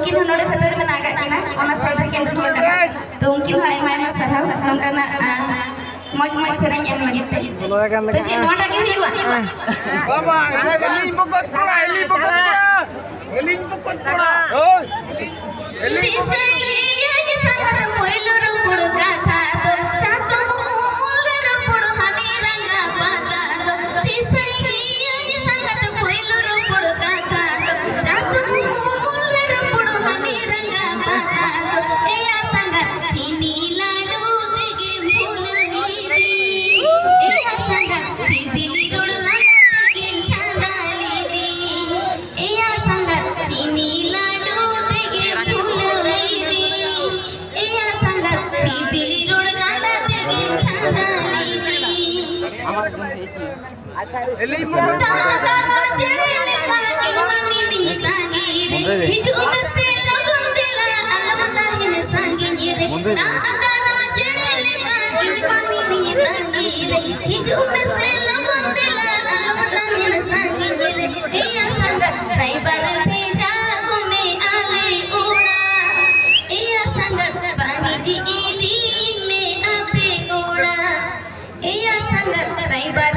उनकी नोड़े सेटर में नागा किना ओना साइड के दुड़ लगा तो उनकी हाय मायना सरहाव नंकाना मौज मौज सेरेñ एम लगिते तो जे नोटा के हुआ बाबा एलिंग बकत कोड़ा एलिंग बकत कोड़ा ओय एलिंग दिसे ये संगत कोइलो रुपुड़ गाथा तो चाचो मूल रुपुड़ हनी रंगा पाता तो दिसे ये संगत कोइलो रुपुड़ गाथा तो चाचो मूल रुपुड़ हनी रंगा पाता तो एया संगत चीनी लाडू देगे भूल दी एया संगत सिबिली रुड़ला देगे छांडाली दी एया संगत चीनी लाडू देगे भूल दी एया संगत सिबिली रुड़ला देगे छांडाली दी एलिंग बकत तारा चढ़े लेका इमानी नहीं तांगी रे हिजुम से लगन दिला अलमता हिन सांगी रे तारा चढ़े लेका इमानी नहीं तांगी रे हिजुम से लगन दिला अलमता हिन सांगी रे एया संगत राइबर भेजा घूमे आले उड़ा एया संगत पानी जी ईदी में आपे उड़ा एया संगत राइबर